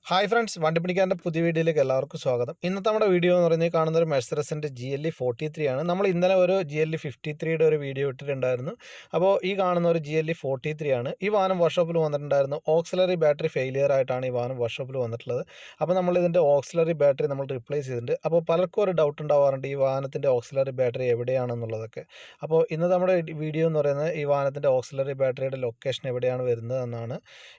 Hi friends, വണ്ടിപ്പണിക്കാരൻ്റെ പുതിയ വീഡിയോയിലേക്ക് എല്ലാവർക്കും സ്വാഗതം. ഇന്നത്തെ നമ്മുടെ വീഡിയോ എന്ന് പറയുന്നത് കാണുന്ന ഒരു മെഴ്സറസിൻ്റെ GLE 43 ആണ്. നമ്മൾ ഇന്നലെ ഒരു GLE 53യുടെ ഒരു വീഡിയോ ഇട്ടിട്ടുണ്ടായിരുന്നു. അപ്പോൾ ഈ കാണുന്ന ഒരു GLE 43 ആണ്. ഈ വാഹനം വർക്ക്ഷോപ്പിൽ വന്നിട്ടുണ്ടായിരുന്നു. ഓക്സിലറി ബാറ്ററി ഫെയിലിയർ ആയിട്ടാണ് ഈ വാഹനം വർക്ക്ഷോപ്പിൽ വന്നിട്ടുള്ളത്. അപ്പോൾ നമ്മൾ ഇതിൻ്റെ ഓക്സിലറി ബാറ്ററി നമ്മൾ റിപ്ലേസ് ചെയ്തിട്ടുണ്ട്. അപ്പോൾ പലർക്കും ഒരു ഡൗട്ട് ഉണ്ടാവാറുണ്ട് ഈ വാഹനത്തിൻ്റെ ഓക്സിലറി ബാറ്ററി എവിടെയാണെന്നുള്ളതൊക്കെ. അപ്പോൾ ഇന്ന് നമ്മുടെ വീഡിയോ എന്ന് പറയുന്നത് ഈ വാഹനത്തിൻ്റെ ഓക്സിലറി ബാറ്ററിയുടെ ലൊക്കേഷൻ എവിടെയാണ് വരുന്നത് എന്നാണ്.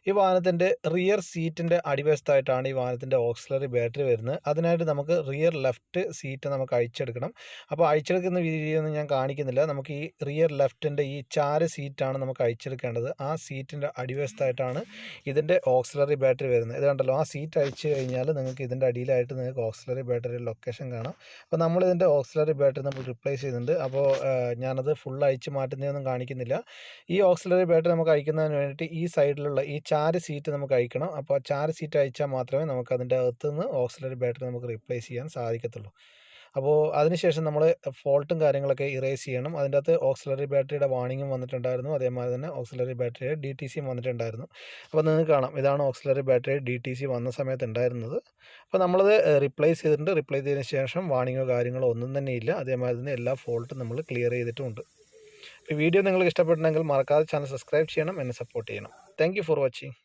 ഈ വാഹനത്തിൻ്റെ റിയർ സീറ്റിൻ്റെ അടിവശത്തായിട്ടാണ് ഈ വാഹനത്തിൻ്റെ ഓക്സിലറി ബാറ്ററി വരുന്നത്. അതിനായിട്ട് നമുക്ക് റിയർ ലെഫ്റ്റ് സീറ്റ് നമുക്ക് അഴിച്ചെടുക്കണം. അപ്പോൾ അഴിച്ചെടുക്കുന്ന വീഡിയോ ഒന്നും ഞാൻ കാണിക്കുന്നില്ല. നമുക്ക് ഈ റിയർ ലെഫ്റ്റിൻ്റെ ഈ ചാര സീറ്റാണ് നമുക്ക് അഴിച്ചെടുക്കേണ്ടത്. ആ സീറ്റിൻ്റെ അടിവശത്തായിട്ടാണ് ഇതിൻ്റെ ഓക്സിലറി ബാറ്ററി വരുന്നത്. ഇത് കണ്ടല്ലോ, ആ സീറ്റ് അഴിച്ചു കഴിഞ്ഞാൽ നിങ്ങൾക്ക് ഇതിൻ്റെ അടിയിലായിട്ട് നിങ്ങൾക്ക് ഓക്സിലറി ബാറ്ററിയുടെ ലൊക്കേഷൻ കാണാം. അപ്പോൾ നമ്മളിതിൻ്റെ ഓക്സിലറി ബാറ്ററി നമ്മൾ റിപ്ലേസ് ചെയ്യുന്നുണ്ട്. അപ്പോൾ ഞാനത് ഫുൾ അഴിച്ച് മാറ്റുന്നതൊന്നും കാണിക്കുന്നില്ല. ഈ ഓക്സിലറി ബാറ്ററി നമുക്ക് അഴിക്കുന്നതിന് വേണ്ടിയിട്ട് ഈ സൈഡിലുള്ള ഈ ചാര സീറ്റ് നമുക്ക് അഴിക്കണം. അപ്പോൾ ആ ചാര സീറ്റ് അഴിച്ചാൽ മാത്രമേ നമുക്ക് അതിൻ്റെ അകത്തുനിന്ന് ഓക്സിലറി ബാറ്ററി നമുക്ക് റീപ്ലേസ് ചെയ്യാൻ സാധിക്കത്തുള്ളൂ. അപ്പോൾ അതിനുശേഷം നമ്മൾ ഫോൾട്ടും കാര്യങ്ങളൊക്കെ ഇറേസ് ചെയ്യണം. അതിൻ്റെ അകത്ത് ഓക്സിലറി ബാറ്ററിയുടെ വാർണിംഗും വന്നിട്ടുണ്ടായിരുന്നു. അതേമാതിരി തന്നെ ഓക്സിലറി ബാറ്ററിയുടെ DTCയും വന്നിട്ടുണ്ടായിരുന്നു. അപ്പോൾ നിങ്ങൾക്ക് കാണാം, ഇതാണ് ഓക്സിലറി ബാറ്ററി DTC വന്ന സമയത്ത് ഉണ്ടായിരുന്നത്. അപ്പോൾ നമ്മളത് റിപ്ലേസ് ചെയ്തിട്ടുണ്ട്. റിപ്ലേസ് ചെയ്തതിന് ശേഷം വാർണിങ്ങോ കാര്യങ്ങളോ ഒന്നും തന്നെ ഇല്ല. അതേമാതിരി തന്നെ എല്ലാ ഫോൾട്ടും നമ്മൾ ക്ലിയർ ചെയ്തിട്ടുമുണ്ട്. ഈ വീഡിയോ നിങ്ങൾക്ക് ഇഷ്ടപ്പെട്ടുണ്ടെങ്കിൽ മറക്കാതെ ചാനൽ സബ്സ്ക്രൈബ് ചെയ്യണം, എന്നെ സപ്പോർട്ട് ചെയ്യണം. Thank for watching.